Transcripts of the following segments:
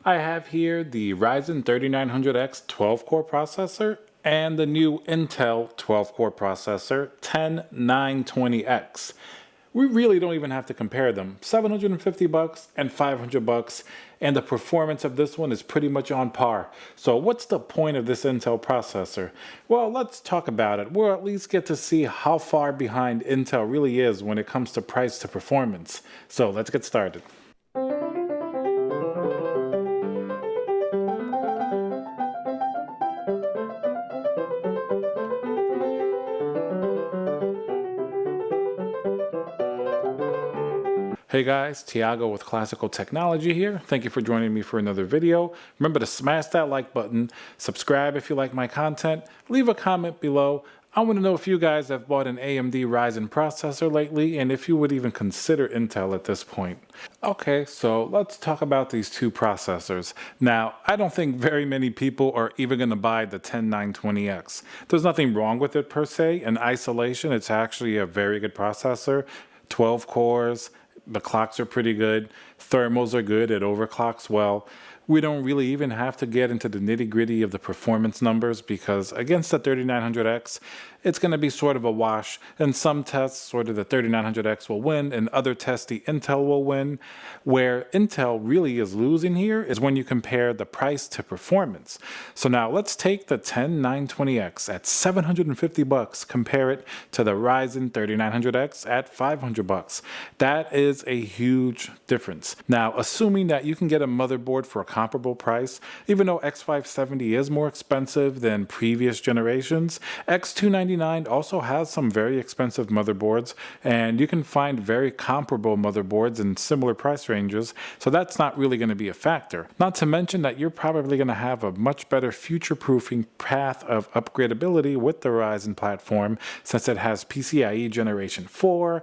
I have here the Ryzen 3900X 12-core processor and the new Intel 12-core processor 10920X. We really don't even have to compare them. $750 and $500, and the performance of this one is pretty much on par. So what's the point of this Intel processor? Well, let's talk about it. We'll at least get to see how far behind Intel really is when it comes to price to performance. So let's get started. Hey guys, Tiago with Classical Technology here. Thank you for joining me for another video. Remember to smash that like button, subscribe if you like my content, leave a comment below. I want to know if you guys have bought an AMD Ryzen processor lately and if you would even consider Intel at this point. Okay, so let's talk about these two processors. Now, I don't think very many people are even going to buy the 10920X. There's nothing wrong with it per se. In isolation, it's actually a very good processor. 12 cores. The clocks are pretty good. Thermals are good. It overclocks well. We don't really even have to get into the nitty-gritty of the performance numbers because against the 3900X, it's going to be sort of a wash. In some tests, sort of the 3900X will win. In other tests, the Intel will win. Where Intel really is losing here is when you compare the price to performance. So now let's take the 10920X at $750, compare it to the Ryzen 3900X at $500. That is a huge difference. Now, assuming that you can get a motherboard for a comparable price, even though X570 is more expensive than previous generations, X299 also has some very expensive motherboards, and you can find very comparable motherboards in similar price ranges, so that's not really going to be a factor. Not to mention that you're probably going to have a much better future-proofing path of upgradability with the Ryzen platform, since it has PCIe Generation 4,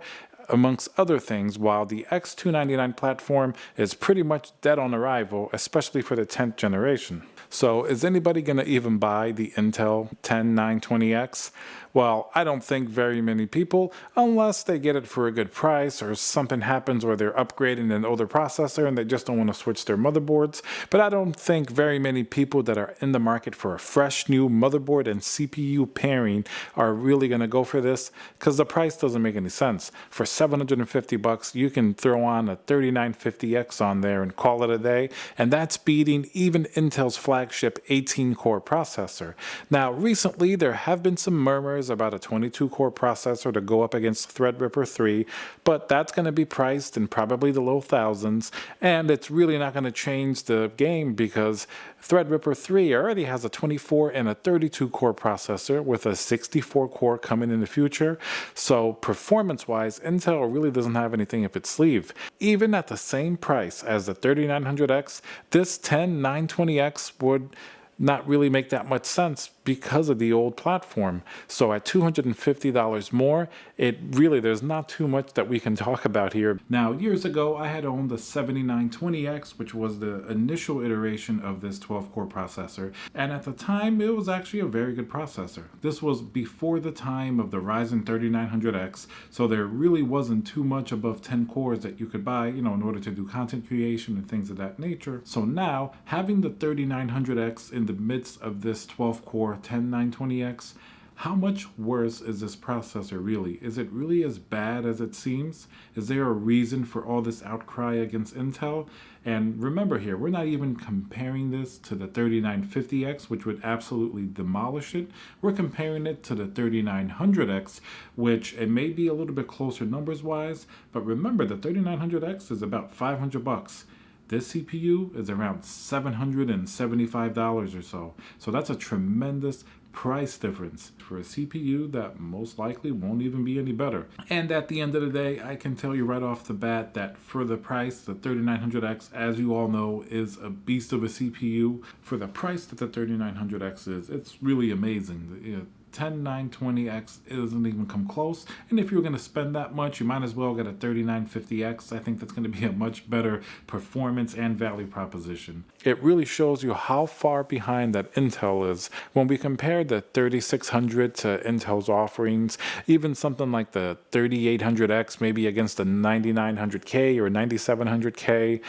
amongst other things, while the X299 platform is pretty much dead on arrival, especially for the 10th generation. So is anybody going to even buy the Intel 10920X? Well, I don't think very many people, unless they get it for a good price or something happens where they're upgrading an older processor and they just don't want to switch their motherboards. But I don't think very many people that are in the market for a fresh new motherboard and CPU pairing are really going to go for this because the price doesn't make any sense. For $750, you can throw on a 3950X on there and call it a day, and that's beating even Intel's flagship 18-core processor. Now, recently there have been some murmurs about a 22-core processor to go up against Threadripper 3, but that's going to be priced in probably the low thousands, and it's really not going to change the game because Threadripper 3 already has a 24 and a 32-core processor with a 64-core coming in the future, so performance-wise, Intel really doesn't have anything up its sleeve. Even at the same price as the 3900X, this 10920X would not really make that much sense because of the old platform. So at $250 more, there's not too much that we can talk about here. Now, years ago, I had owned the 7920X, which was the initial iteration of this 12-core processor. And at the time, it was actually a very good processor. This was before the time of the Ryzen 3900X, so there really wasn't too much above 10 cores that you could buy, in order to do content creation and things of that nature. So now, having the 3900X in the midst of this 12-core 10920X, how much worse is this processor really? Is it really as bad as it seems? Is there a reason for all this outcry against Intel? And remember here, we're not even comparing this to the 3950X, which would absolutely demolish it. We're comparing it to the 3900X, which it may be a little bit closer numbers-wise, but remember the 3900X is about $500. This CPU is around $775 or so. So that's a tremendous price difference for a CPU that most likely won't even be any better. And at the end of the day, I can tell you right off the bat that for the price, the 3900X, as you all know, is a beast of a CPU. For the price that the 3900X is, it's really amazing. 10920X doesn't even come close, and if you're going to spend that much, you might as well get a 3950X. I think that's going to be a much better performance and value proposition. It really shows you how far behind that Intel is when we compare the 3600 to Intel's offerings, even something like the 3800X maybe against the 9900K or 9700K.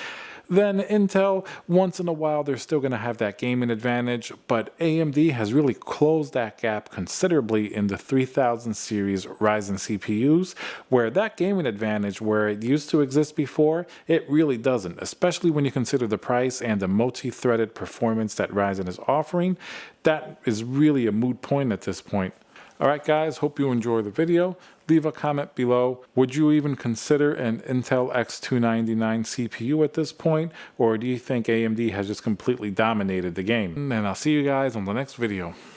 then Intel, once in a while, they're still going to have that gaming advantage, but AMD has really closed that gap considerably in the 3000 series Ryzen CPUs, where that gaming advantage, where it used to exist before, it really doesn't, especially when you consider the price and the multi-threaded performance that Ryzen is offering. That is really a moot point at this point. Alright guys, hope you enjoy the video. Leave a comment below. Would you even consider an Intel X299 CPU at this point? Or do you think AMD has just completely dominated the game? And I'll see you guys on the next video.